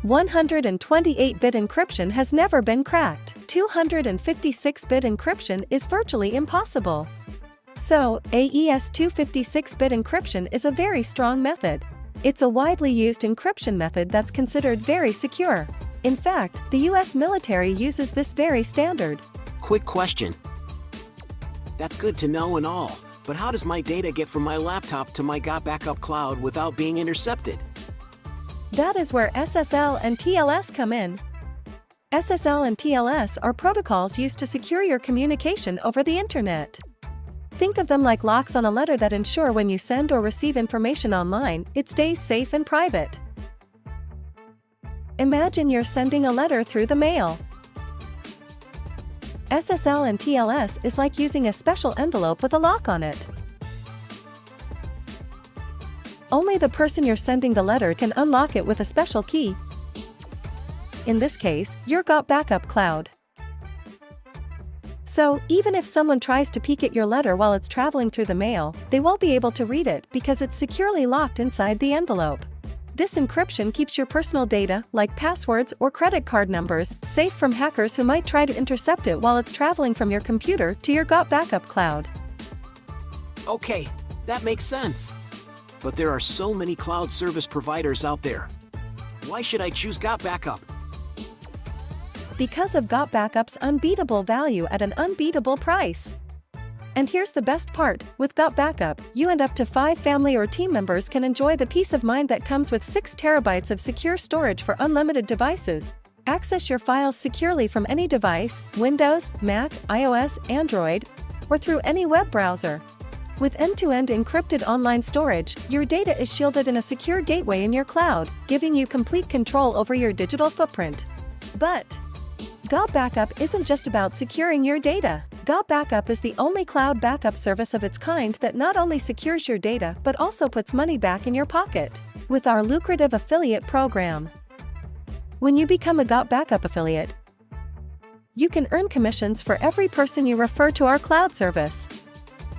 128-bit encryption has never been cracked. 256-bit encryption is virtually impossible. So, AES 256-bit encryption is a very strong method. It's a widely used encryption method that's considered very secure. In fact, the US military uses this very standard. Quick question. That's good to know and all, but how does my data get from my laptop to my GotBackup cloud without being intercepted? That is where SSL and TLS come in. SSL and TLS are protocols used to secure your communication over the internet. Think of them like locks on a letter that ensure when you send or receive information online, it stays safe and private. Imagine you're sending a letter through the mail. SSL and TLS is like using a special envelope with a lock on it. Only the person you're sending the letter can unlock it with a special key. In this case, your GotBackup cloud. So, even if someone tries to peek at your letter while it's traveling through the mail, they won't be able to read it because it's securely locked inside the envelope. This encryption keeps your personal data, like passwords or credit card numbers, safe from hackers who might try to intercept it while it's traveling from your computer to your GotBackup cloud. Okay, that makes sense. But there are so many cloud service providers out there. Why should I choose GotBackup? Because of GotBackup's unbeatable value at an unbeatable price. And here's the best part, with GotBackup, you and up to 5 family or team members can enjoy the peace of mind that comes with 6 terabytes of secure storage for unlimited devices. Access your files securely from any device, Windows, Mac, iOS, Android, or through any web browser. With end-to-end encrypted online storage, your data is shielded in a secure gateway in your cloud, giving you complete control over your digital footprint. But GotBackup isn't just about securing your data. GotBackup is the only cloud backup service of its kind that not only secures your data but also puts money back in your pocket with our lucrative affiliate program. When you become a GotBackup affiliate, you can earn commissions for every person you refer to our cloud service.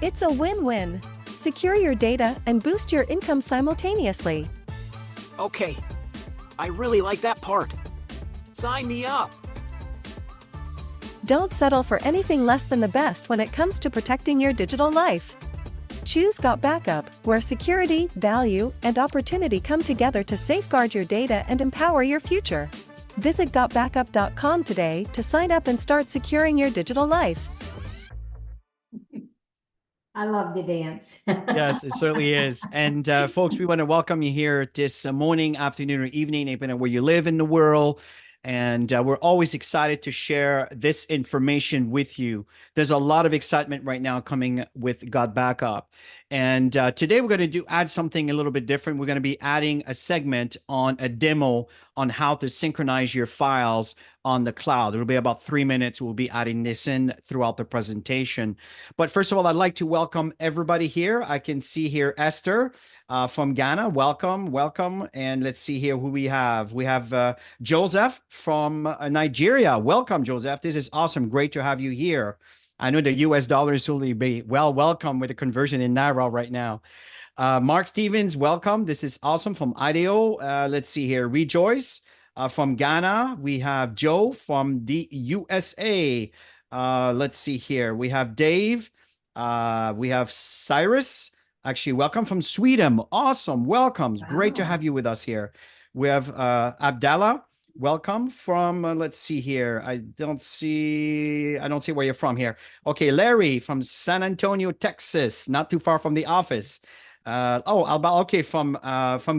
It's a win-win. Secure your data and boost your income simultaneously. Okay, I really like that part. Sign me up. Don't settle for anything less than the best when it comes to protecting your digital life. Choose GotBackup, where security, value, and opportunity come together to safeguard your data and empower your future. Visit GotBackup.com today to sign up and start securing your digital life. I love the dance. Yes, it certainly is. And folks, we want to welcome you here this morning, afternoon, or evening, depending on where you live in the world. And we're always excited to share this information with you. There's a lot of excitement right now coming with GotBackup. And today we're going to add something a little bit different. We're going to be adding a segment on a demo on how to synchronize your files on the cloud. It'll be about 3 minutes. We'll be adding this in throughout the presentation. But first of all, I'd like to welcome everybody here. I can see here Esther from Ghana. Welcome, welcome. And let's see here who we have. We have Joseph from Nigeria. Welcome, Joseph. This is awesome. Great to have you here. I know the US dollar is really be welcome with the conversion in Naira right now. Mark Stevens, welcome. This is awesome from Idaho. Let's see here. Rejoice from Ghana. We have Joe from the USA. Let's see here. We have Dave. We have Cyrus. Actually, welcome from Sweden. Awesome. Welcome. Wow. Great to have you with us here. We have Abdallah. Welcome from, let's see here. I don't see where you're from here. Okay, Larry from San Antonio, Texas, not too far from the office. Okay, from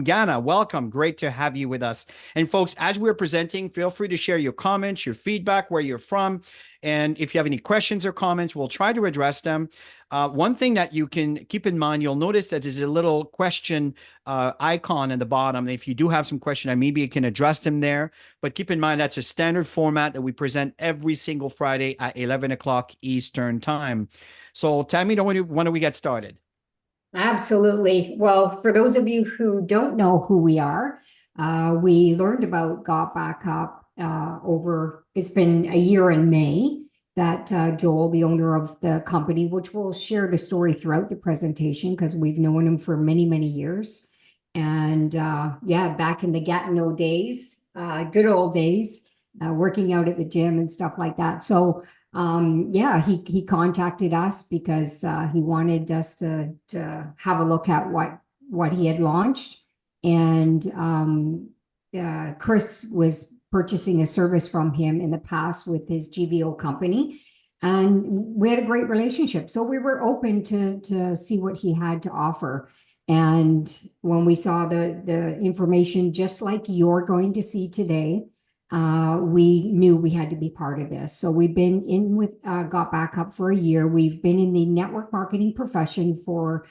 Ghana. Welcome. Great to have you with us. And folks, as we're presenting, feel free to share your comments, your feedback, where you're from. And if you have any questions or comments, we'll try to address them. One thing that you can keep in mind, you'll notice that there's a little question icon at the bottom. If you do have some question, maybe you can address them there. But keep in mind, that's a standard format that we present every single Friday at 11 o'clock Eastern time. So Tammy, when do we get started? Absolutely. Well, for those of you who don't know who we are, we learned about GotBackup it's been a year in May that Joel, the owner of the company, which we'll share the story throughout the presentation because we've known him for many, many years. And back in the Gatineau days, good old days, working out at the gym and stuff like that. So yeah, he contacted us because he wanted us to have a look at what he had launched. And Chris was purchasing a service from him in the past with his GBU company. And we had a great relationship. So we were open to see what he had to offer. And when we saw the information, just like you're going to see today, we knew we had to be part of this. So we've been in with GotBackup for a year. We've been in the network marketing profession for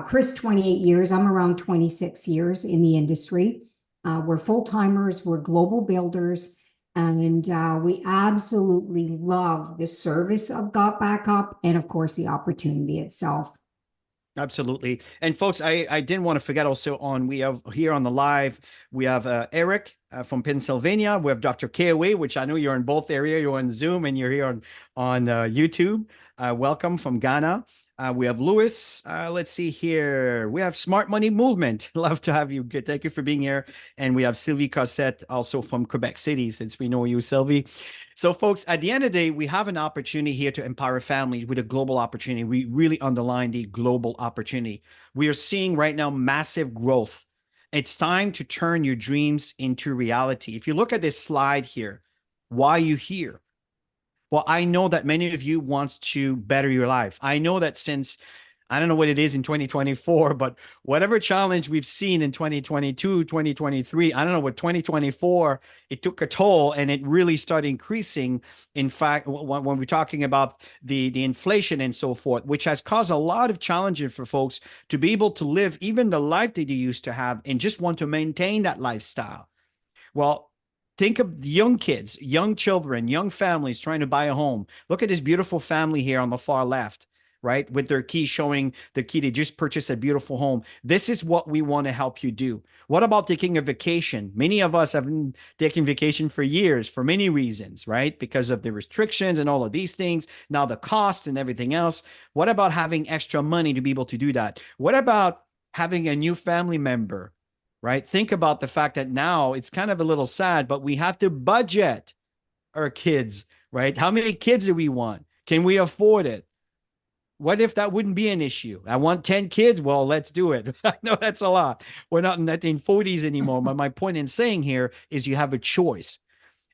Chris, 28 years. I'm around 26 years in the industry. We're full-timers, we're global builders, and we absolutely love the service of GotBackup and, of course, the opportunity itself. Absolutely. And folks, I didn't want to forget also we have here on the live, we have Eric from Pennsylvania. We have Dr. KOA, which I know you're in both areas. You're on Zoom and you're here on YouTube. Welcome from Ghana. We have Lewis. Let's see here. We have Smart Money Movement. Love to have you. Good. Thank you for being here. And we have Sylvie Cossette also from Quebec City, since we know you, Sylvie. So folks, at the end of the day, we have an opportunity here to empower families with a global opportunity. We really underline the global opportunity. We are seeing right now massive growth. It's time to turn your dreams into reality. If you look at this slide here, why are you here? Well, I know that many of you want to better your life. I know that since, I don't know what it is in 2024, but whatever challenge we've seen in 2022, 2023, I don't know what 2024, it took a toll and it really started increasing. In fact, when we're talking about the inflation and so forth, which has caused a lot of challenges for folks to be able to live even the life that they used to have and just want to maintain that lifestyle. Well, think of young kids, young children, young families trying to buy a home. Look at this beautiful family here on the far left, right? With their key showing the key. They just purchased a beautiful home. This is what we want to help you do. What about taking a vacation? Many of us have been taking vacation for years for many reasons, right? Because of the restrictions and all of these things. Now the costs and everything else. What about having extra money to be able to do that? What about having a new family member? Right? Think about the fact that now it's kind of a little sad, but we have to budget our kids, right? How many kids do we want? Can we afford it? What if that wouldn't be an issue? I want 10 kids. Well, let's do it. I know that's a lot. We're not in the 1940s anymore. But my point in saying here is you have a choice.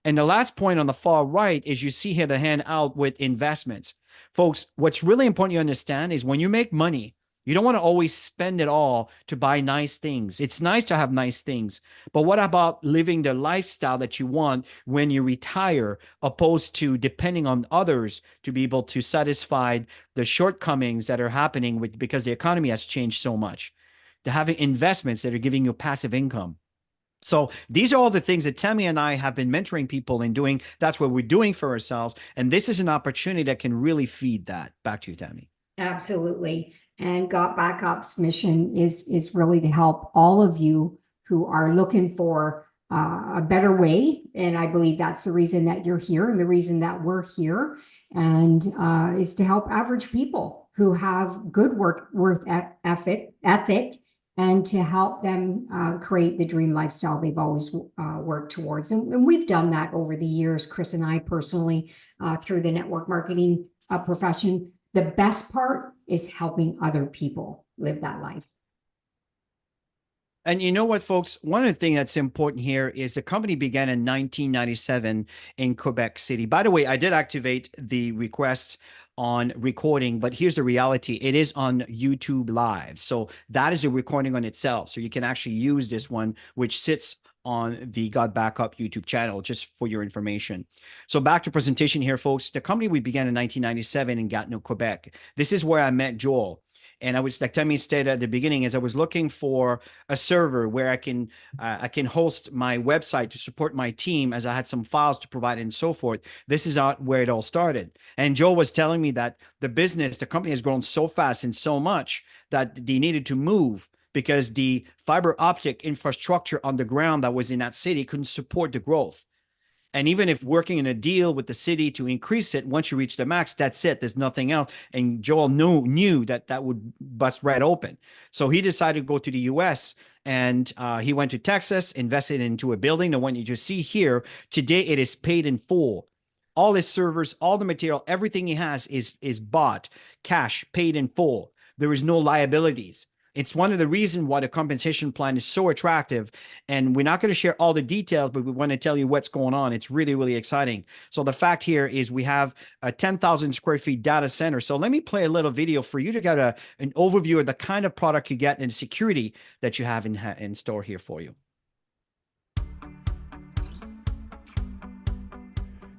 And the last point on the far right is you see here the hand out with investments. Folks, what's really important you understand is when you make money, you don't want to always spend it all to buy nice things. It's nice to have nice things, but what about living the lifestyle that you want when you retire, opposed to depending on others to be able to satisfy the shortcomings that are happening because the economy has changed so much? To having investments that are giving you passive income. So these are all the things that Tammy and I have been mentoring people in doing. That's what we're doing for ourselves. And this is an opportunity that can really feed that. Back to you, Tammy. Absolutely. And GotBackup's mission is really to help all of you who are looking for a better way. And I believe that's the reason that you're here and the reason that we're here. And is to help average people who have good work ethic and to help them create the dream lifestyle they've always worked towards. And we've done that over the years, Chris and I personally, through the network marketing profession. The best part is helping other people live that life. And you know what, folks? One of the things that's important here is the company began in 1997 in Quebec City. By the way, I did activate the request on recording, but here's the reality. It is on YouTube Live. So that is a recording on itself. So you can actually use this one, which sits on the GotBackup YouTube channel, just for your information. So back to presentation here, folks. The company we began in 1997 in Gatineau, Quebec. This is where I met Joel. And I was, like Tammy stated at the beginning, is I was looking for a server where I can host my website to support my team, as I had some files to provide and so forth. This is where it all started. And Joel was telling me that the company has grown so fast and so much that they needed to move, because the fiber optic infrastructure on the ground that was in that city couldn't support the growth. And even if working in a deal with the city to increase it, once you reach the max, that's it. There's nothing else. And Joel knew that that would bust right open. So he decided to go to the US, and he went to Texas, invested into a building, the one you just see here. Today, it is paid in full. All his servers, all the material, everything he has is bought, cash, paid in full. There is no liabilities. It's one of the reasons why the compensation plan is so attractive. And we're not going to share all the details, but we want to tell you what's going on. It's really, really exciting. So the fact here is we have a 10,000 square feet data center. So let me play a little video for you to get an overview of the kind of product you get and security that you have in store here for you.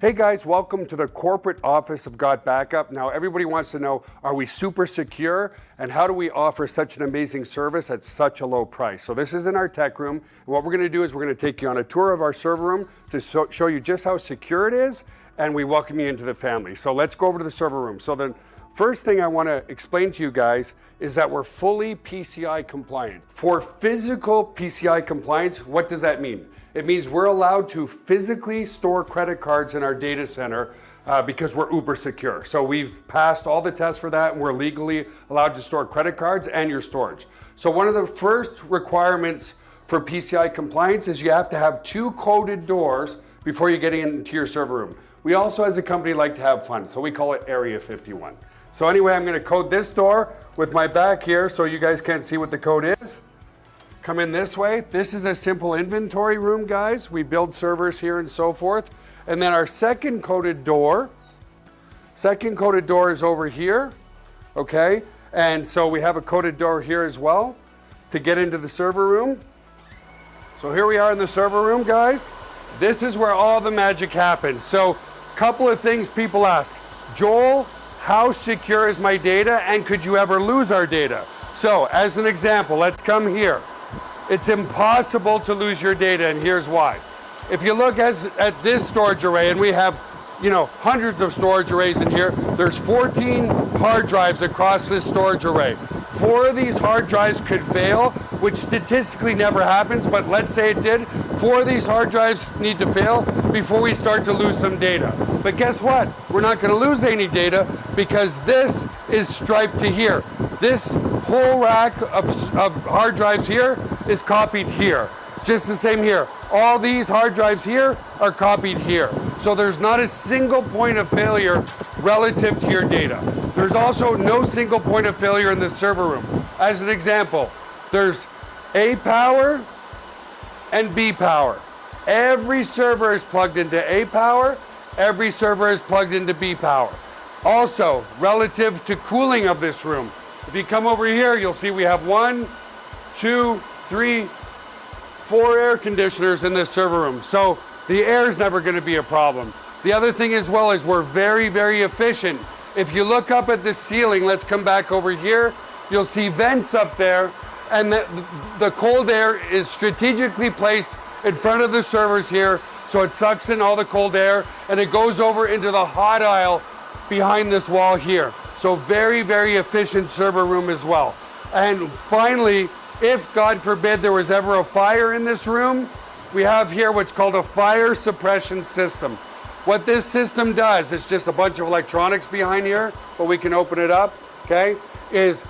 Hey guys, welcome to the corporate office of GotBackup. Now everybody wants to know, are we super secure? And how do we offer such an amazing service at such a low price? So this is in our tech room. And what we're gonna do is we're gonna take you on a tour of our server room to show you just how secure it is, and we welcome you into the family. So let's go over to the server room. So the first thing I wanna explain to you guys is that we're fully PCI compliant. For physical PCI compliance, what does that mean? It means we're allowed to physically store credit cards in our data center because we're uber secure. So we've passed all the tests for that, and we're legally allowed to store credit cards and your storage. So one of the first requirements for PCI compliance is you have to have 2 coded doors before you get into your server room. We also, as a company, like to have fun, so we call it Area 51. So anyway, I'm gonna code this door with my back here so you guys can't see what the code is. Come in this way. This is a simple inventory room, guys. We build servers here and so forth. And then our second coded door is over here, okay? And so we have a coded door here as well to get into the server room. So here we are in the server room, guys. This is where all the magic happens. So couple of things people ask. Joel, how secure is my data, and could you ever lose our data? So as an example, let's come here. It's impossible to lose your data, and here's why. If you look at this storage array, and we have, hundreds of storage arrays in here, there's 14 hard drives across this storage array. 4 of these hard drives could fail, which statistically never happens, but let's say it did. 4 of these hard drives need to fail before we start to lose some data. But guess what? We're not going to lose any data because this is striped to here. This whole rack of hard drives here is copied here. Just the same here. All these hard drives here are copied here. So there's not a single point of failure relative to your data. There's also no single point of failure in the server room. As an example, there's A power and B power. Every server is plugged into A power. Every server is plugged into B power. Also, relative to cooling of this room, if you come over here, you'll see we have 1, 2, 3, 4 air conditioners in this server room. So the air is never going to be a problem. The other thing as well is we're very, very efficient. If you look up at the ceiling, let's come back over here, you'll see vents up there, and the cold air is strategically placed in front of the servers here, so it sucks in all the cold air, and it goes over into the hot aisle behind this wall here. So very, very efficient server room as well. And finally, if God forbid there was ever a fire in this room, we have here what's called a fire suppression system. What this system does, it's just a bunch of electronics behind here, but we can open it up, okay, is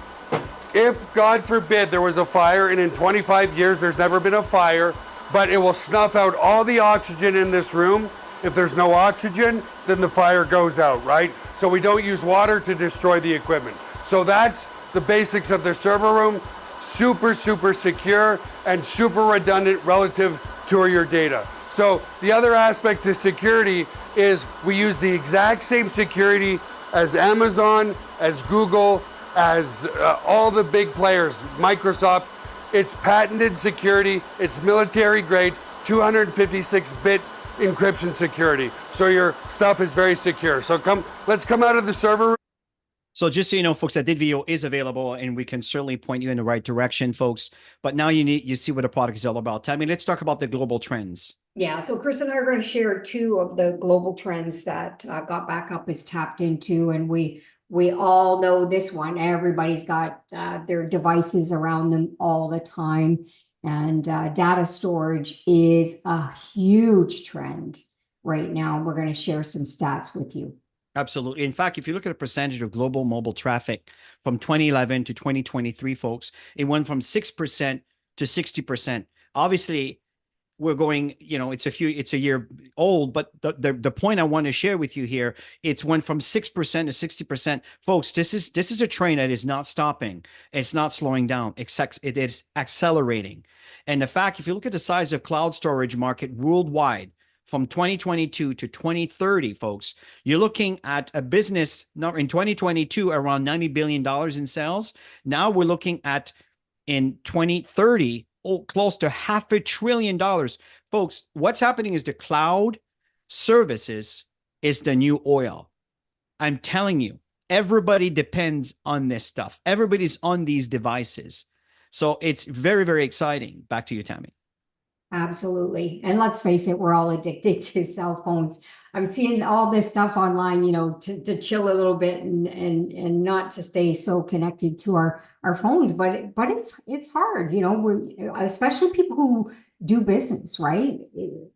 if God forbid there was a fire, and in 25 years there's never been a fire, but it will snuff out all the oxygen in this room. If there's no oxygen, then the fire goes out, right? So we don't use water to destroy the equipment. So that's the basics of the server room. Super, super secure and super redundant relative to your data. So the other aspect to security is we use the exact same security as Amazon, as Google, as all the big players, Microsoft. It's patented security, it's military grade, 256-bit encryption security. So your stuff is very secure. So let's come out of the server. So just so you know, folks, that video is available, and we can certainly point you in the right direction, folks. But now you see what the product is all about. Tammy, let's talk about the global trends. Yeah, so Chris and I are going to share 2 of the global trends that GotBackup is tapped into, and we all know this one. Everybody's got their devices around them all the time, and data storage is a huge trend. right now. We're going to share some stats with you. Absolutely. In fact, if you look at the percentage of global mobile traffic from 2011 to 2023, folks, it went from 6% to 60%. Obviously, we're going, it's a year old, but the point I want to share with you here, it's went from 6% to 60%. Folks, this is a train that is not stopping. It's not slowing down. It is accelerating. And the fact, if you look at the size of cloud storage market worldwide, from 2022 to 2030, folks, you're looking at a business in 2022 around $90 billion in sales. Now we're looking at in 2030, close to $500 billion. Folks, what's happening is the cloud services is the new oil. I'm telling you, everybody depends on this stuff. Everybody's on these devices. So it's very, very exciting. Back to you, Tammy. Absolutely. And let's face it, we're all addicted to cell phones. I'm seeing all this stuff online, to chill a little bit and not to stay so connected to our phones, but it's hard, we're especially people who do business, right?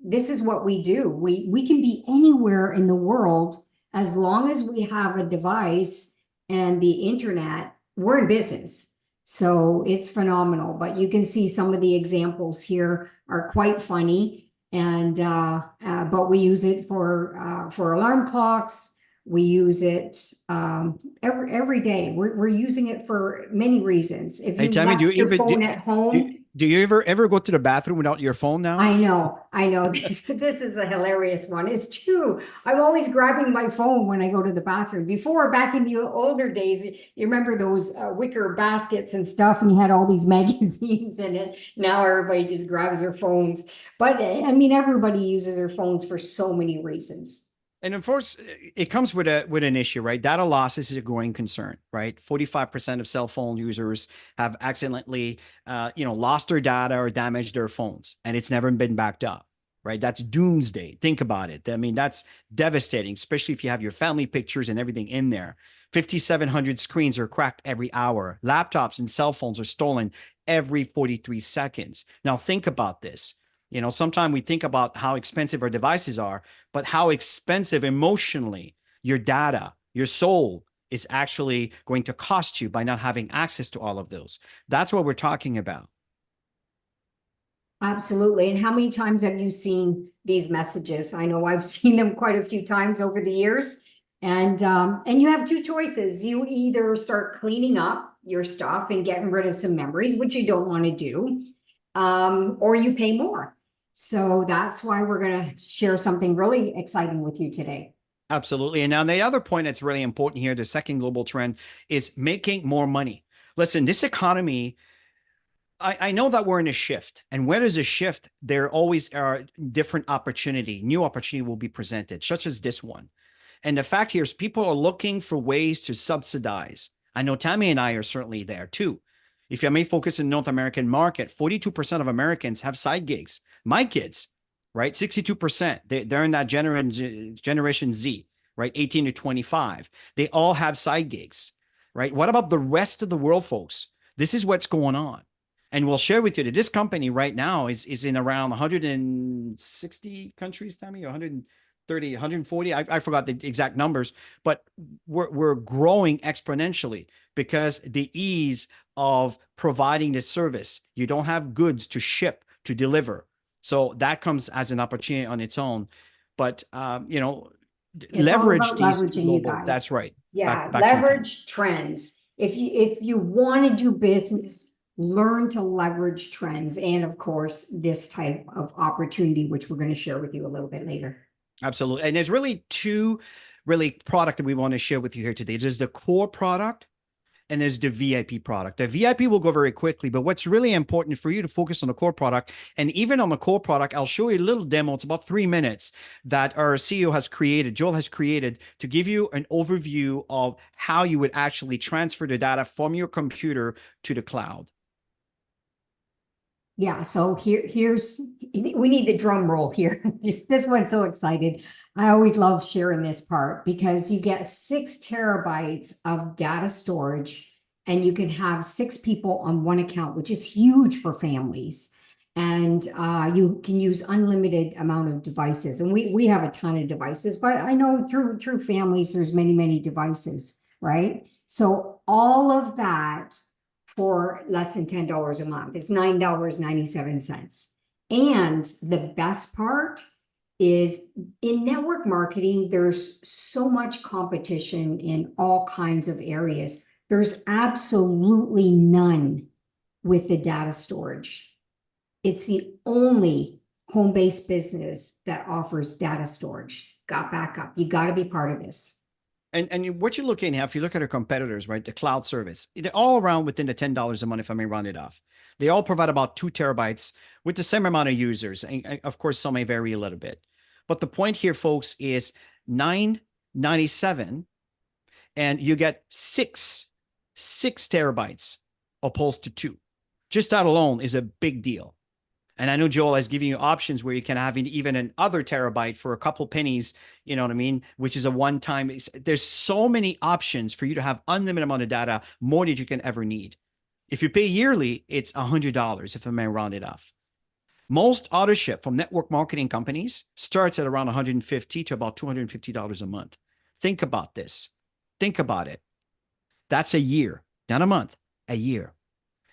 This is what we do. We can be anywhere in the world as long as we have a device and the internet, we're in business. So it's phenomenal, but you can see some of the examples here are quite funny, and but we use it for alarm clocks. We use it every day. We're using it for many reasons. If you Tammy, left your phone at home. Do you ever go to the bathroom without your phone now? I know. This is a hilarious one. It's true. I'm always grabbing my phone when I go to the bathroom. Before, back in the older days, you remember those wicker baskets and stuff, and you had all these magazines in it. Now everybody just grabs their phones. But I mean, everybody uses their phones for so many reasons. And of course, it comes with an issue, right? Data loss is a growing concern, right? 45% of cell phone users have accidentally, lost their data or damaged their phones, and it's never been backed up, right? That's doomsday. Think about it. I mean, that's devastating, especially if you have your family pictures and everything in there. 5,700 screens are cracked every hour. Laptops and cell phones are stolen every 43 seconds. Now, think about this. Sometimes we think about how expensive our devices are, but how expensive emotionally your data, your soul is actually going to cost you by not having access to all of those. That's what we're talking about. Absolutely. And how many times have you seen these messages? I know I've seen them quite a few times over the years. And you have two choices. You either start cleaning up your stuff and getting rid of some memories, which you don't want to do, or you pay more. So that's why we're going to share something really exciting with you today. Absolutely. And now the other point that's really important here, the second global trend, is making more money. Listen, this economy, I know that we're in a shift. And where there's a shift, there always are different opportunity. New opportunity will be presented, such as this one. And the fact here is people are looking for ways to subsidize. I know Tammy and I are certainly there too. If I may focus in the North American market, 42% of Americans have side gigs. My kids, right? 62%. They're in that Generation Z, right? 18 to 25. They all have side gigs, right? What about the rest of the world, folks? This is what's going on. And we'll share with you that this company right now is in around 160 countries, Tammy, 130, 140. I forgot the exact numbers, but we're growing exponentially because the ease of providing the service. You don't have goods to ship, to deliver. So that comes as an opportunity on its own. But, leverage these global, that's right. Yeah, leverage trends. If you want to do business, learn to leverage trends. And of course, this type of opportunity, which we're going to share with you a little bit later. Absolutely. And there's really two product that we want to share with you here today. There's the core product and there's the VIP product. The VIP will go very quickly, but what's really important for you to focus on the core product. And even on the core product, I'll show you a little demo. It's about 3 minutes that our CEO has created, Joel has created, to give you an overview of how you would actually transfer the data from your computer to the cloud. Yeah, so we need the drum roll here. This one's so excited. I always love sharing this part because you get 6 terabytes of data storage and you can have 6 people on one account, which is huge for families. and you can use unlimited amount of devices. And we have a ton of devices, but I know through families, there's many devices, right? So all of that for less than $10 a month. It's $9.97. And the best part is in network marketing, there's so much competition in all kinds of areas. There's absolutely none with the data storage. It's the only home-based business that offers data storage. GotBackup. You got to be part of this. And what you're looking at, if you look at our competitors, right, the cloud service, they're all around within the $10 a month, if I may round it off. They all provide about 2 terabytes with the same amount of users. And of course, some may vary a little bit. But the point here, folks, is $9.97, and you get six terabytes opposed to 2. Just that alone is a big deal. And I know Joel has given you options where you can have even another terabyte for a couple pennies, you know what I mean? Which is a one-time. There's so many options for you to have unlimited amount of data, more than you can ever need. If you pay yearly, it's $100, if I may round it off. Most auto ship from network marketing companies starts at around $150 to about $250 a month. Think about this. Think about it. That's a year, not a month, a year.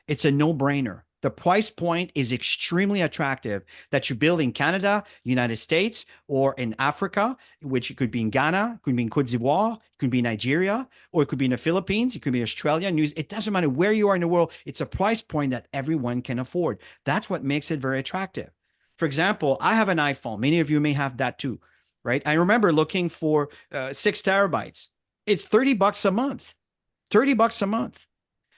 It's a no-brainer. The price point is extremely attractive that you build in Canada, United States, or in Africa, which it could be in Ghana, it could be in Côte d'Ivoire, it could be in Nigeria, or it could be in the Philippines, it could be in Australia. It doesn't matter where you are in the world. It's a price point that everyone can afford. That's what makes it very attractive. For example, I have an iPhone. Many of you may have that too, right? I remember looking for 6 terabytes. It's $30 a month. $30 a month.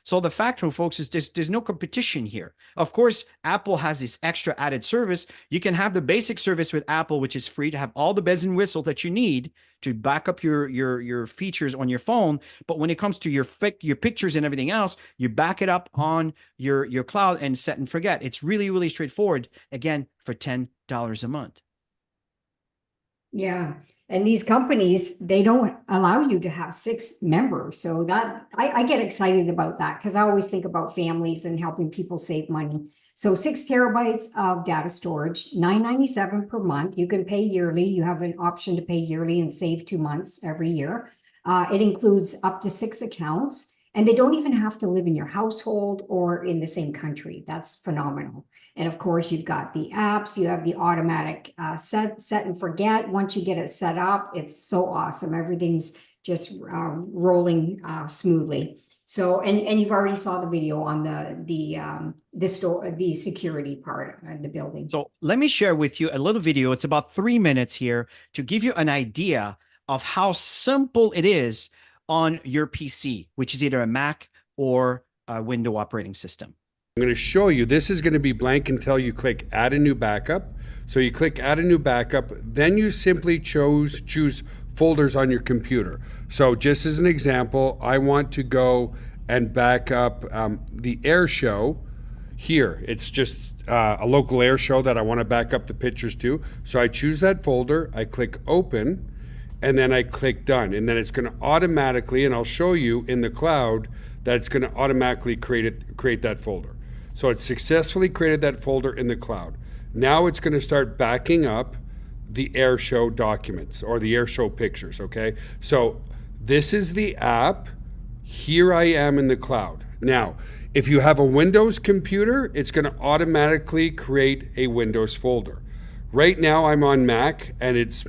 So the fact, folks, is there's no competition here. Of course, Apple has this extra added service. You can have the basic service with Apple, which is free to have all the bells and whistles that you need to back up your features on your phone. But when it comes to your pictures and everything else, you back it up on your cloud and set and forget. It's really straightforward. Again, for $10 a month. Yeah. And these companies, they don't allow you to have 6 members. So that I get excited about that because I always think about families and helping people save money. So 6 terabytes of data storage, $9.97 per month. You can pay yearly. You have an option to pay yearly and save 2 months every year. It includes up to 6 accounts, and they don't even have to live in your household or in the same country. That's phenomenal. And of course, you've got the apps, you have the automatic set and forget. Once you get it set up, it's so awesome. Everything's just rolling smoothly. So, and you've already saw the video on the security part of the building. So let me share with you a little video. It's about 3 minutes here to give you an idea of how simple it is on your PC, which is either a Mac or a Windows operating system. I'm going to show you, this is going to be blank until you click add a new backup. So you click add a new backup, then you simply choose folders on your computer. So just as an example, I want to go and back up the air show here. It's just a local air show that I want to back up the pictures to. So I choose that folder, I click open, and then I click done. And then it's going to automatically, and I'll show you in the cloud, that it's going to automatically create that folder. So it successfully created that folder in the cloud. Now it's going to start backing up the air show documents or the air show pictures, okay? So this is the app. Here I am in the cloud. Now, if you have a Windows computer, it's going to automatically create a Windows folder. Right now I'm on Mac, and it's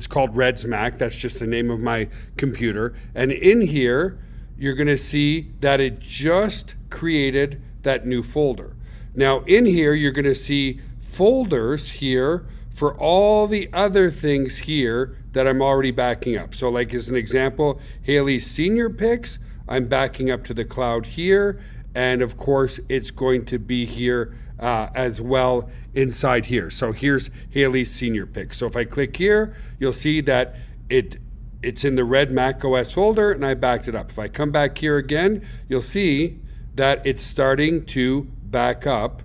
called Red's Mac. That's just the name of my computer. And in here, you're going to see that it just created that new folder. Now in here, you're going to see folders here for all the other things here that I'm already backing up. So like as an example, Haley's senior pics, I'm backing up to the cloud here. And of course, it's going to be here as well inside here. So here's Haley's senior pics. So if I click here, you'll see that it's in the red Mac OS folder, and I backed it up. If I come back here again, you'll see that it's starting to back up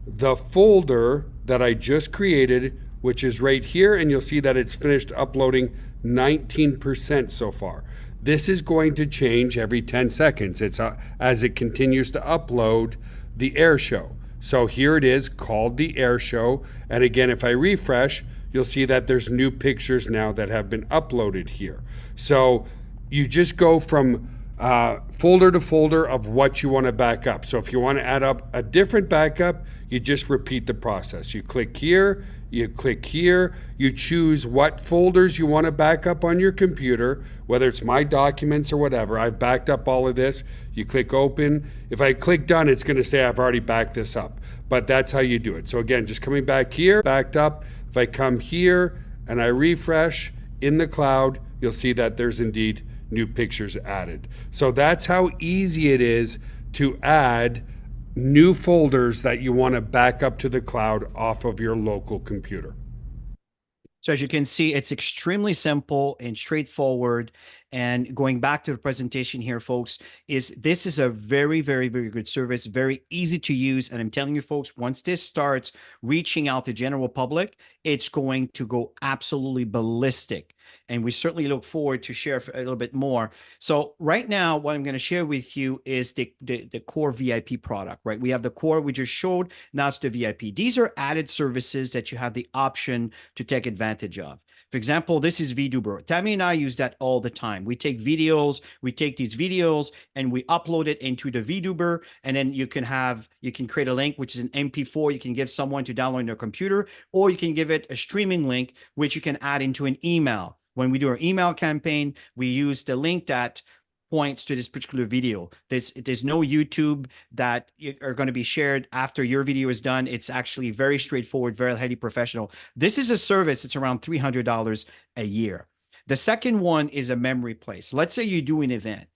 the folder that I just created, which is right here, and you'll see that it's finished uploading 19% so far. This is going to change every 10 seconds. It's as it continues to upload the air show. So here it is, called the Air Show. And again, if I refresh, you'll see that there's new pictures now that have been uploaded here. So you just go from folder to folder of what you want to back up. So if you want to add up a different backup, you just repeat the process. You click here, you click here, you choose what folders you want to back up on your computer, whether it's My Documents or whatever. I've backed up all of this. You click open. If I click done, it's going to say I've already backed this up. But that's how you do it. So again, just coming back here, backed up. If I come here and I refresh in the cloud, you'll see that there's indeed new pictures added. So that's how easy it is to add new folders that you want to back up to the cloud off of your local computer. So as you can see, it's extremely simple and straightforward. And going back to the presentation here, folks, this is a very, very, very good service, very easy to use. And I'm telling you, folks, once this starts reaching out to general public, it's going to go absolutely ballistic. And we certainly look forward to share a little bit more. So right now, what I'm going to share with you is the core VIP product, right? We have the core we just showed. Now it's the VIP. These are added services that you have the option to take advantage of. For example, this is VTuber. Tammy and I use that all the time. We take videos, we take these videos and we upload it into the VTuber, and then you can create a link, which is an MP4 you can give someone to download on their computer, or you can give it a streaming link, which you can add into an email. When we do our email campaign, we use the link that points to this particular video. There's no YouTube that are going to be shared after your video is done. It's actually very straightforward, very highly professional. This is a service. It's around $300 a year. The second one is a memory place. Let's say you do an event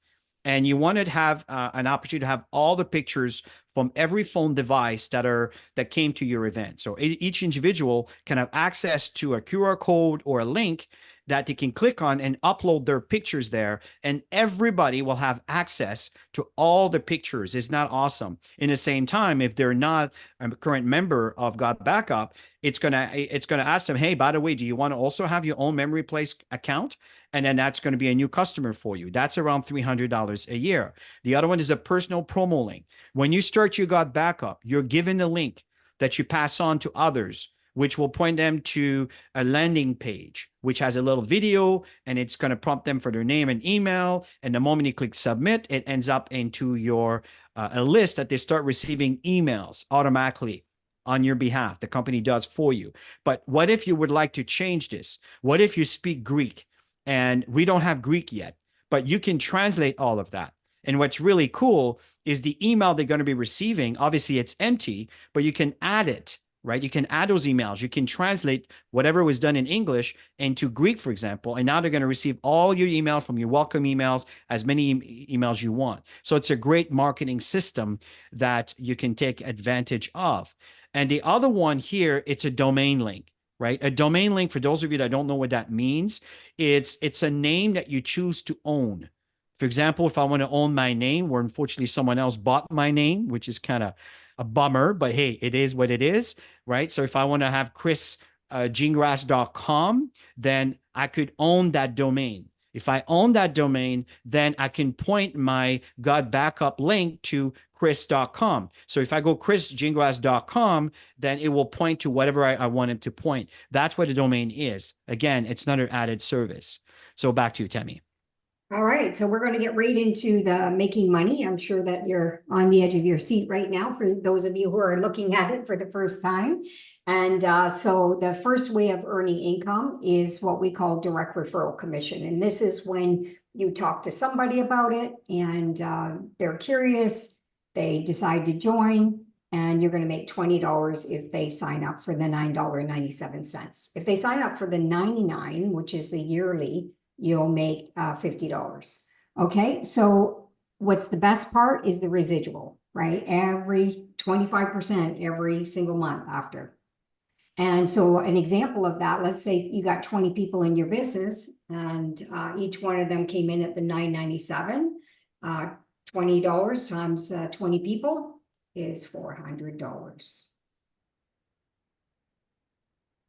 and you want to have an opportunity to have all the pictures from every phone device that came to your event. So each individual can have access to a QR code or a link that they can click on and upload their pictures there, and everybody will have access to all the pictures. Isn't that awesome? In the same time, if they're not a current member of GotBackup, it's gonna ask them, hey, by the way, do you want to also have your own memory place account? And then that's going to be a new customer for you. That's around $300 a year. The other one is a personal promo link. When you start your GotBackup, you're given a link that you pass on to others, which will point them to a landing page, which has a little video, and it's going to prompt them for their name and email. And the moment you click submit, it ends up into your a list that they start receiving emails automatically on your behalf. The company does for you. But what if you would like to change this? What if you speak Greek and we don't have Greek yet, but you can translate all of that? And what's really cool is the email they're going to be receiving. Obviously, it's empty, but you can add it. Right? You can add those emails. You can translate whatever was done in English into Greek, for example, and now they're going to receive all your emails from your welcome emails, as many emails you want. So it's a great marketing system that you can take advantage of. And the other one here, it's a domain link, right? A domain link, for those of you that don't know what that means, it's a name that you choose to own. For example, if I want to own my name, where unfortunately someone else bought my name, which is kind of a bummer, but hey, it is what it is, right? So if I want to have chrisgingras.com, then I could own that domain. If I own that domain, then I can point my GotBackup link to chris.com. So if I go chrisgingras.com, then it will point to whatever I want it to point. That's what the domain is. Again, it's another added service. So back to you, Tammy. All right, so we're going to get right into the making money. I'm sure that you're on the edge of your seat right now for those of you who are looking at it for the first time. And so the first way of earning income is what we call direct referral commission. And this is when you talk to somebody about it and they're curious, they decide to join, and you're going to make $20 if they sign up for the $9.97. If they sign up for the $99, which is the yearly, you'll make $50. Okay, so what's the best part is the residual, right? Every 25% every single month after. And so an example of that, let's say you got 20 people in your business and each one of them came in at the $9.97. $20 times 20 people is $400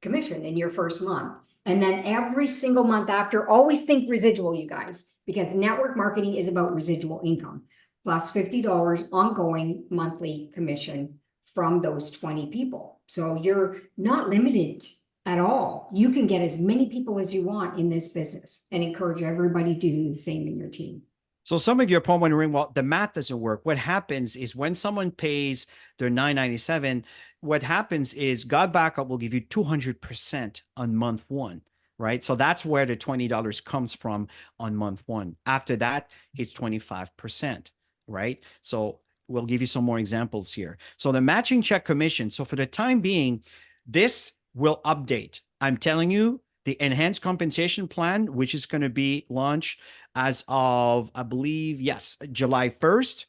commission in your first month. And then every single month after, always think residual, you guys, because network marketing is about residual income, plus $50 ongoing monthly commission from those 20 people. So you're not limited at all. You can get as many people as you want in this business, and encourage everybody to do the same in your team. So some of you are probably wondering, well, the math doesn't work. What happens is when someone pays their $9.97, what happens is GotBackup will give you 200% on month one, right? So that's where the $20 comes from on month one. After that, it's 25%, right? So we'll give you some more examples here. So the matching check commission. So for the time being, this will update. I'm telling you, the enhanced compensation plan, which is going to be launched as of, I believe, yes, July 1st.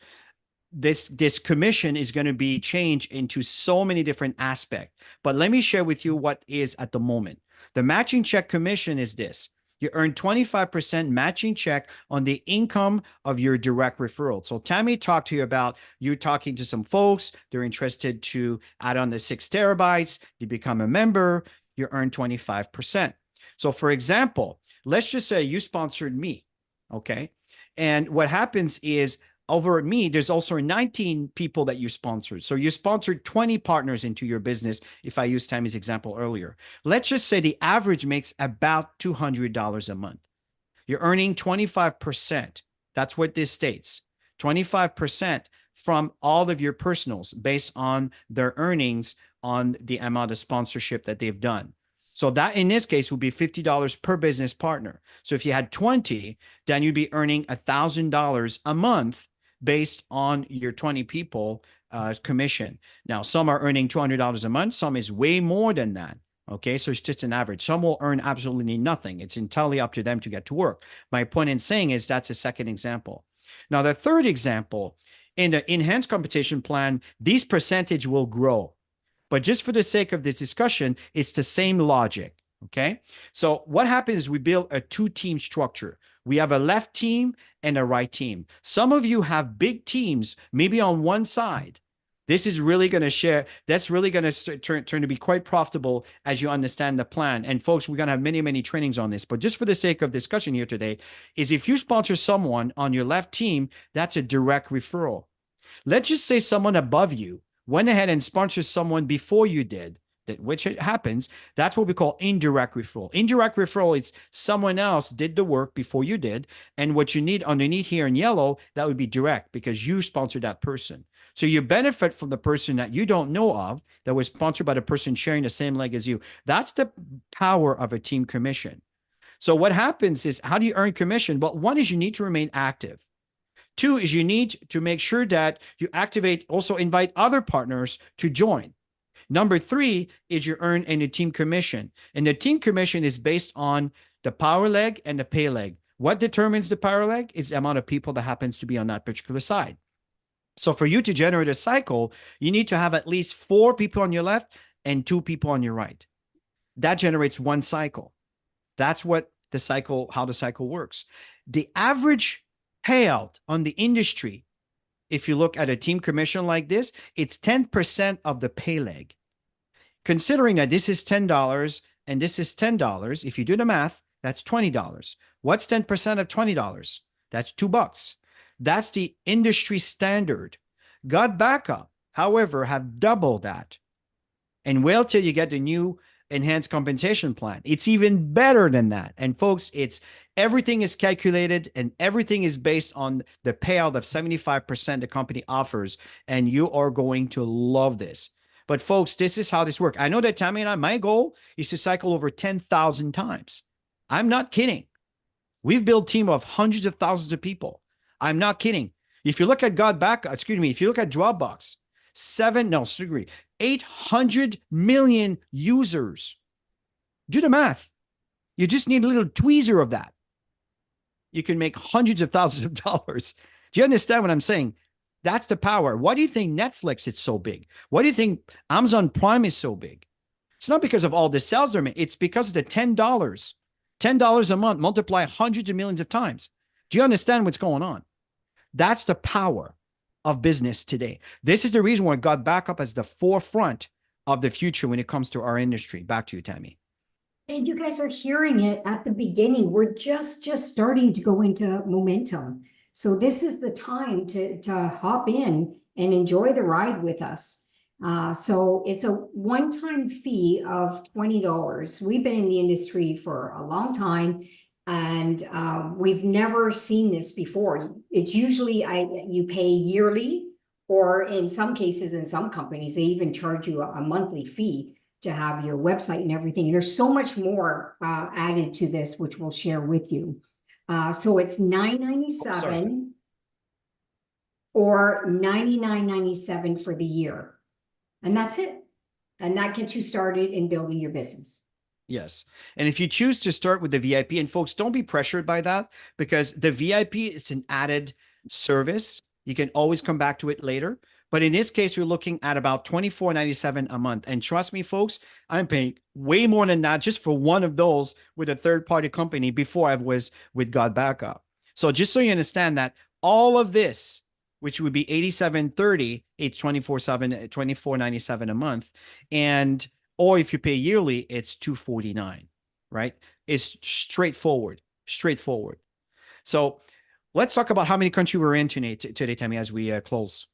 This commission is going to be changed into so many different aspects. But let me share with you what is at the moment. The matching check commission is this. You earn 25% matching check on the income of your direct referral. So Tammy talked to you about you talking to some folks. They're interested to add on the 6 terabytes. You become a member. You earn 25%. So for example, let's just say you sponsored me, okay? And what happens is over at me, there's also 19 people that you sponsored. So you sponsored 20 partners into your business, if I used Tammy's example earlier. Let's just say the average makes about $200 a month. You're earning 25%. That's what this states. 25% from all of your personals based on their earnings on the amount of sponsorship that they've done. So that in this case would be $50 per business partner. So if you had 20, then you'd be earning $1,000 a month based on your 20 people commission. Now, some are earning $200 a month. Some is way more than that. Okay, so it's just an average. Some will earn absolutely nothing. It's entirely up to them to get to work. My point in saying is that's a second example. Now, the third example, in the enhanced compensation plan, these percentage will grow. But just for the sake of this discussion, it's the same logic, okay? So what happens is we build a 2-team structure. We have a left team and a right team. Some of you have big teams, maybe on one side. This is really going to share, that's really going to turn to be quite profitable as you understand the plan. And folks, we're going to have many, many trainings on this. But just for the sake of discussion here today, is if you sponsor someone on your left team, that's a direct referral. Let's just say someone above you went ahead and sponsored someone before you did, which happens. That's what we call indirect referral. Indirect referral is someone else did the work before you did. And what you need underneath here in yellow, that would be direct because you sponsored that person. So you benefit from the person that you don't know of that was sponsored by the person sharing the same leg as you. That's the power of a team commission. So what happens is, how do you earn commission? Well, one is you need to remain active. 2 is you need to make sure that you activate, also invite other partners to join. Number 3 is you earn in a team commission. And the team commission is based on the power leg and the pay leg. What determines the power leg? It's the amount of people that happens to be on that particular side. So for you to generate a cycle, you need to have at least 4 people on your left and 2 people on your right. That generates 1 cycle. That's what the cycle, how the cycle works. The average payout on the industry, if you look at a team commission like this, it's 10% of the pay leg. Considering that this is $10 and this is $10, if you do the math, that's $20. What's 10% of $20? That's $2. That's the industry standard. GotBackup, however, have doubled that. And wait till you get the new enhanced compensation plan. It's even better than that. And folks, everything is calculated and everything is based on the payout of 75% the company offers. And you are going to love this. But folks, this is how this works. I know that Tammy and I, my goal is to cycle over 10,000 times. I'm not kidding. We've built a team of hundreds of thousands of people. I'm not kidding. If you look at if you look at Dropbox, 800 million users. Do the math. You just need a little tweezer of that. You can make hundreds of thousands of dollars. Do you understand what I'm saying? That's the power. Why do you think Netflix is so big? Why do you think Amazon Prime is so big? It's not because of all the sales they're making. It's because of the $10. $10 a month, multiply hundreds of millions of times. Do you understand what's going on? That's the power of business today. This is the reason why GotBackup is the forefront of the future when it comes to our industry. Back to you, Tammy. And you guys are hearing it at the beginning. We're just starting to go into momentum. So this is the time to hop in and enjoy the ride with us. So it's a one-time fee of $20. We've been in the industry for a long time, and we've never seen this before. It's usually you pay yearly, or in some cases, in some companies, they even charge you a monthly fee to have your website and everything. There's so much more added to this, which we'll share with you. So it's $9.97 or $99.97 for the year. And that's it. And that gets you started in building your business. Yes. And if you choose to start with the VIP, and folks, don't be pressured by that, because the VIP, it's an added service. You can always come back to it later. But in this case, you're looking at about $24.97 a month. And trust me, folks, I'm paying way more than that just for one of those with a third-party company before I was with GotBackup. So just so you understand that all of this, which would be $87.30, it's $24.97 a month. And or if you pay yearly, it's $249, right? It's straightforward. So let's talk about how many countries we're in today, Tammy, as we close.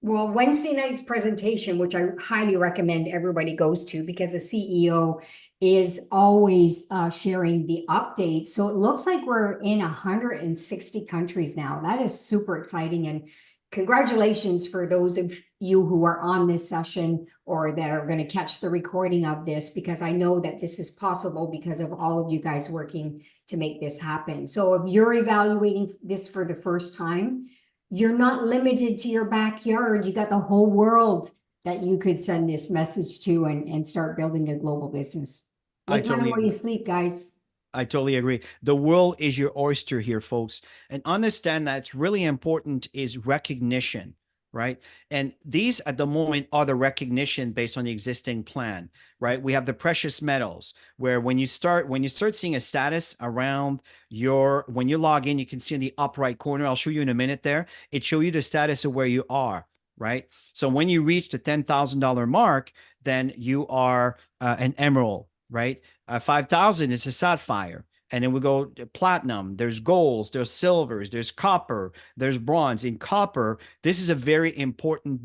Well, Wednesday night's presentation, which I highly recommend everybody goes to, because the CEO is always sharing the updates. So it looks like we're in 160 countries now. That is super exciting. And congratulations for those of you who are on this session or that are going to catch the recording of this, because I know that this is possible because of all of you guys working to make this happen. So if you're evaluating this for the first time, you're not limited to your backyard. You got the whole world that you could send this message to and start building a global business. Make money while you sleep, guys. I totally agree. The world is your oyster here, folks. And understand that it's really important is recognition, right? And these at the moment are the recognition based on the existing plan, right? We have the precious metals, where when you start seeing a status around when you log in, you can see in the up right corner, I'll show you in a minute there, it shows you the status of where you are, right? So when you reach the $10,000 mark, then you are an emerald, right? 5,000 is a sapphire. And then we go to platinum, there's golds, there's silvers, there's copper, there's bronze. In copper, this is a very important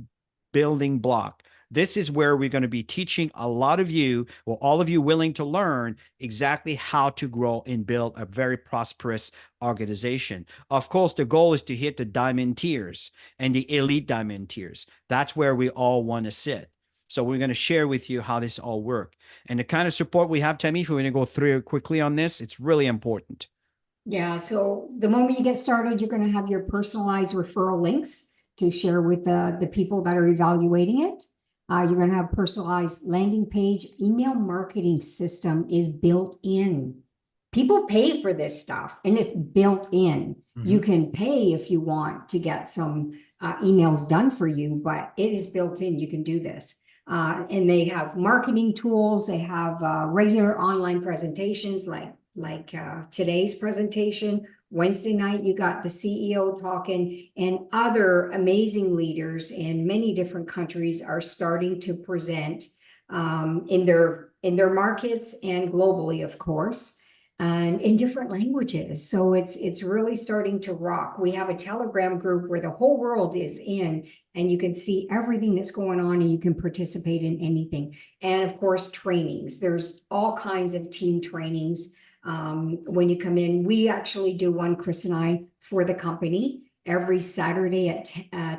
building block. This is where we're going to be teaching a lot of you, or all of you willing to learn, exactly how to grow and build a very prosperous organization. Of course, the goal is to hit the diamond tiers and the elite diamond tiers. That's where we all want to sit. So we're going to share with you how this all works. And the kind of support we have, Tammy, if we're going to go through quickly on this, it's really important. Yeah, so the moment you get started, you're going to have your personalized referral links to share with the people that are evaluating it. You're going to have personalized landing page. Email marketing system is built in. People pay for this stuff, and it's built in. Mm-hmm. You can pay if you want to get some emails done for you, but it is built in. You can do this. And they have marketing tools. They have regular online presentations like today's presentation. Wednesday night, you got the CEO talking, and other amazing leaders in many different countries are starting to present in their markets and globally, of course, and in different languages. So it's really starting to rock. We have a Telegram group where the whole world is in, and you can see everything that's going on, and you can participate in anything. And of course, trainings. There's all kinds of team trainings. When you come in, we actually do one, Chris and I, for the company every Saturday at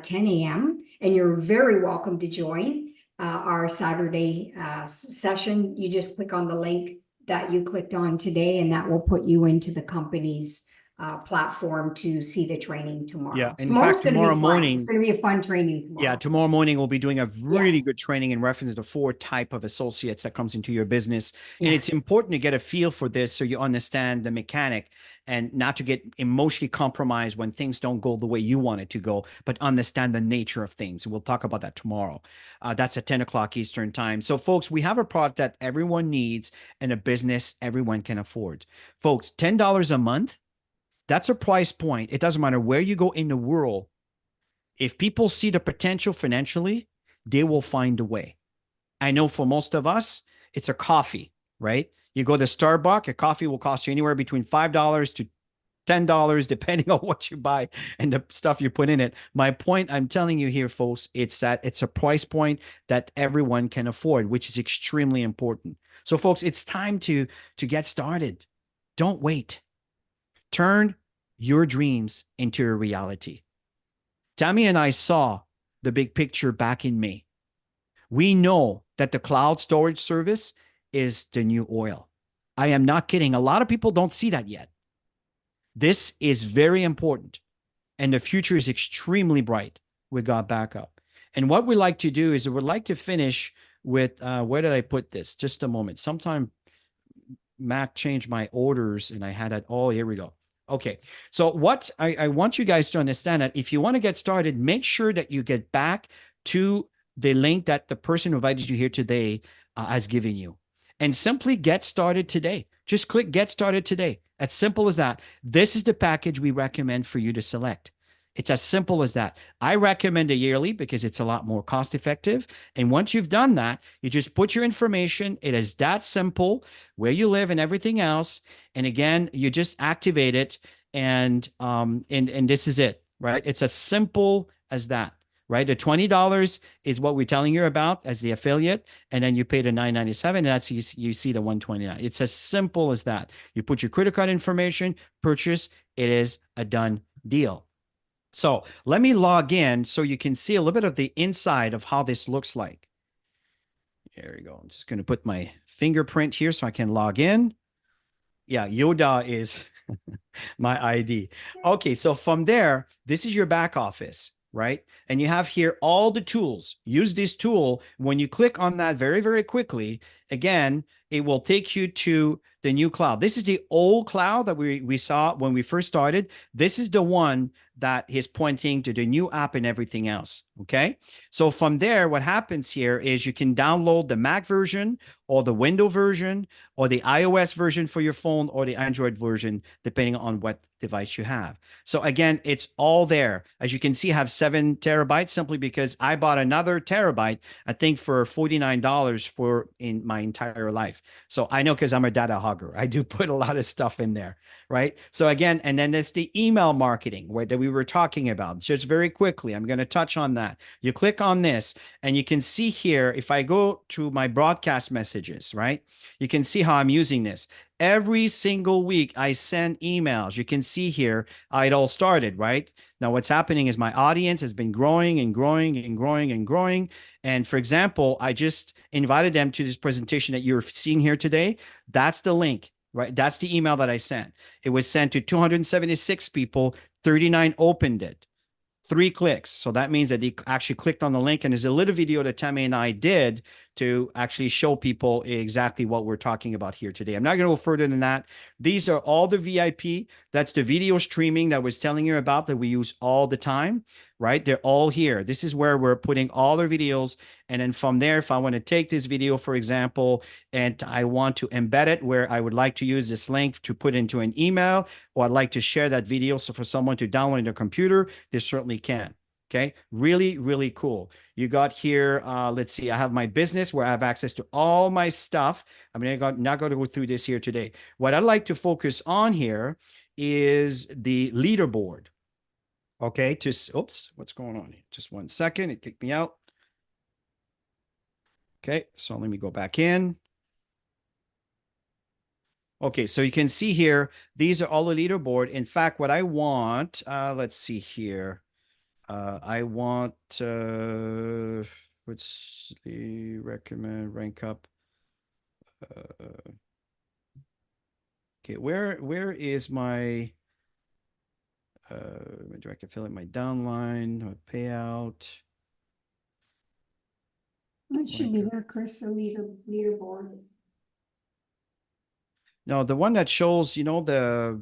10 a.m. And you're very welcome to join our Saturday session. You just click on the link that you clicked on today, and that will put you into the company's platform to see the training tomorrow. Yeah, in fact, tomorrow morning, it's going to be a fun training tomorrow. Yeah, tomorrow morning we'll be doing a really good training in reference to the 4 types of associates that comes into your business. And it's important to get a feel for this so you understand the mechanic, and not to get emotionally compromised when things don't go the way you want it to go, but understand the nature of things. We'll talk about that tomorrow. That's at 10 o'clock Eastern time. So folks, we have a product that everyone needs and a business everyone can afford. Folks, $10 a month, that's a price point. It doesn't matter where you go in the world. If people see the potential financially, they will find a way. I know for most of us, it's a coffee, right? You go to Starbucks, a coffee will cost you anywhere between $5 to $10, depending on what you buy and the stuff you put in it. My point I'm telling you here, folks, it's that it's a price point that everyone can afford, which is extremely important. So, folks, it's time to get started. Don't wait. Turn your dreams into a reality. Tammy and I saw the big picture back in May. We know that the cloud storage service is the new oil. I am not kidding. A lot of people don't see that yet. This is very important, and the future is extremely bright with GotBackup. And what we like to do is we'd like to finish with, where did I put this? Just a moment. Sometime Mac changed my orders and I had it all. Here we go. Okay. So what I want you guys to understand that if you want to get started, make sure that you get back to the link that the person who invited you here today has given you, and simply get started today. Just click get started today. As simple as that. This is the package we recommend for you to select. It's as simple as that. I recommend a yearly because it's a lot more cost effective. And once you've done that, you just put your information. It is that simple, where you live and everything else. And again, you just activate it, and this is it, right? It's as simple as that, right? The $20 is what we're telling you about as the affiliate, and then you pay the $9.97, and that's you see the $129. It's as simple as that. You put your credit card information, purchase, it is a done deal. So let me log in so you can see a little bit of the inside of how this looks like. There we go. I'm just going to put my fingerprint here so I can log in. Yeah, Yoda is my ID. Okay, so from there, this is your back office, right? And you have here all the tools. Use this tool. When you click on that very, very quickly, again, it will take you to the new cloud. This is the old cloud that we saw when we first started. This is the one that is pointing to the new app and everything else, okay? So from there, what happens here is you can download the Mac version or the Windows version or the iOS version for your phone or the Android version, depending on what device you have. So again, it's all there. As you can see, I have 7 terabytes simply because I bought another terabyte, I think for $49 for in my entire life. So I know because I'm a data hogger. I do put a lot of stuff in there, right? So again, and then there's the email marketing that we were talking about. Just very quickly, I'm going to touch on that. You click on this and you can see here, if I go to my broadcast messages, right? You can see how I'm using this. Every single week I send emails. You can see here how it all started, right? Now what's happening is my audience has been growing and growing and growing and growing. And for example, I just invited them to this presentation that you're seeing here today. That's the link, right? That's the email that I sent. It was sent to 276 people, 39 opened it. 3 clicks. So that means that he actually clicked on the link, and there's a little video that Tammy and I did to actually show people exactly what we're talking about here today. I'm not going to go further than that. These are all the VIP. That's the video streaming that I was telling you about that we use all the time, right? They're all here. This is where we're putting all our videos. And then from there, if I want to take this video, for example, and I want to embed it where I would like to use this link to put into an email, or I'd like to share that video so for someone to download on their computer, they certainly can. Okay, really, really cool. You got here, let's see, I have my business where I have access to all my stuff. I'm not going to go through this here today. What I'd like to focus on here is the leaderboard. Okay, oops, what's going on here? Just 1 second, it kicked me out. Okay, so let me go back in. Okay, so you can see here, these are all the leaderboard. In fact, what I want, let's see here. I want, what's the recommend rank up? Okay, where is my, do I can fill in my downline or payout? It should be there, Chris, the leaderboard. No, the one that shows, you know,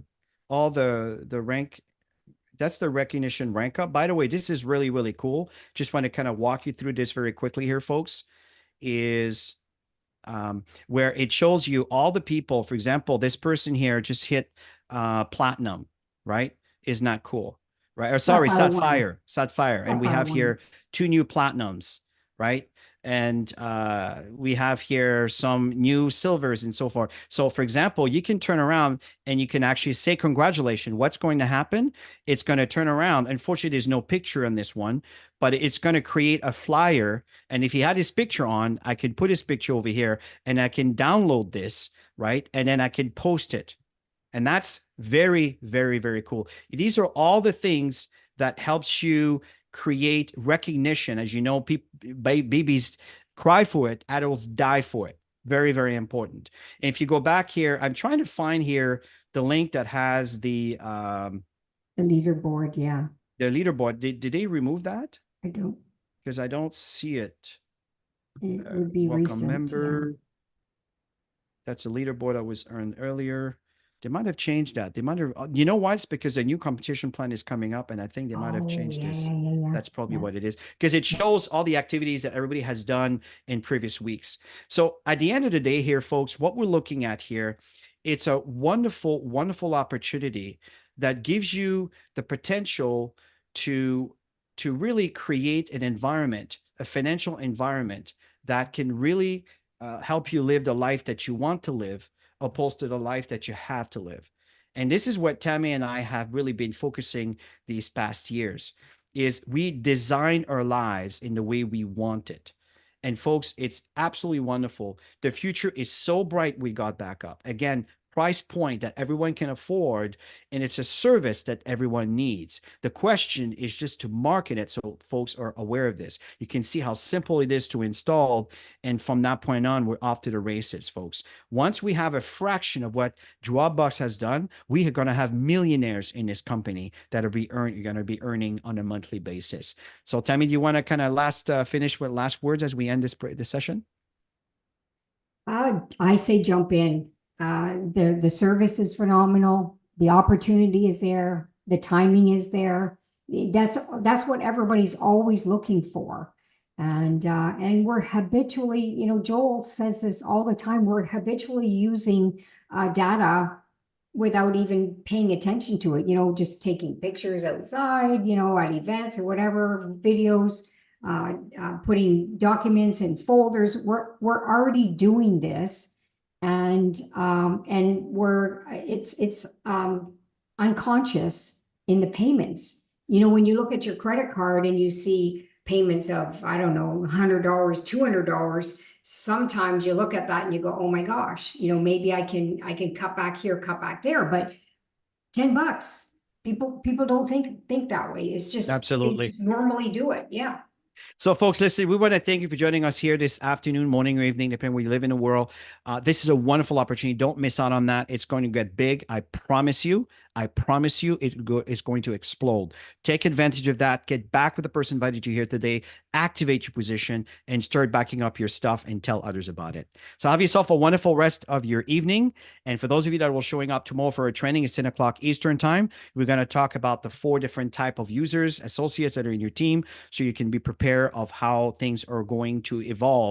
all the rank, that's the recognition rank up. By the way, this is really, really cool. Just want to kind of walk you through this very quickly here, folks, is where it shows you all the people. For example, this person here just hit platinum, right? Is not cool, right? Or sorry, Sapphire. And we have here 2 new platinums, right? And we have here some new silvers and so forth. So for example, you can turn around and you can actually say, congratulations. What's going to happen? It's going to turn around. Unfortunately, there's no picture on this one, but it's going to create a flyer. And if he had his picture on, I can put his picture over here and I can download this, right? And then I can post it. And that's very, very, very cool. These are all the things that helps you create recognition. As you know, babies cry for it, adults die for it. Very, very important. And if you go back here, I'm trying to find here the link that has the leaderboard. Yeah. The leaderboard. Did they remove that? I don't. Because I don't see it. It would be Welcome recent. member. Yeah. That's a leaderboard that was earned earlier. They might have changed that. They might have, you know why? It's because the new competition plan is coming up, and I think they might have changed this. Yeah. That's probably what it is, because it shows all the activities that everybody has done in previous weeks. So at the end of the day here, folks, what we're looking at here, it's a wonderful, wonderful opportunity that gives you the potential to really create an environment, a financial environment that can really help you live the life that you want to live, opposed to the life that you have to live. And this is what Tammy and I have really been focusing these past years, is we design our lives in the way we want it. And folks, it's absolutely wonderful. The future is so bright with GotBackup. Again, price point that everyone can afford, and it's a service that everyone needs. The question is just to market it so folks are aware of this. You can see how simple it is to install, and from that point on, we're off to the races, folks. Once we have a fraction of what Dropbox has done, we are going to have millionaires in this company that are going to be earning on a monthly basis. So, Tammy, do you want to kind of finish with last words as we end this session? I say jump in. The service is phenomenal. The opportunity is there. The timing is there. That's what everybody's always looking for. And we're habitually, you know, Joel says this all the time, we're habitually using data without even paying attention to it, you know, just taking pictures outside, you know, at events or whatever, videos, putting documents in folders. We're already doing this. And it's unconscious in the payments. You know, when you look at your credit card and you see payments of, I don't know, $100, $200, sometimes you look at that and you go, oh my gosh, you know, maybe I can cut back here, cut back there, but $10, people don't think that way. It's just, absolutely, they just normally do it. Yeah. So, folks, listen, we want to thank you for joining us here this afternoon, morning, or evening, depending where you live in the world. This is a wonderful opportunity. Don't miss out on that. It's going to get big. I promise you. It's going to explode. Take advantage of that. Get back with the person who invited you here today. Activate your position and start backing up your stuff and tell others about it. So have yourself a wonderful rest of your evening. And for those of you that will showing up tomorrow for our training, it's 10 o'clock Eastern time. We're going to talk about the 4 different type of users, associates that are in your team, so you can be prepared of how things are going to evolve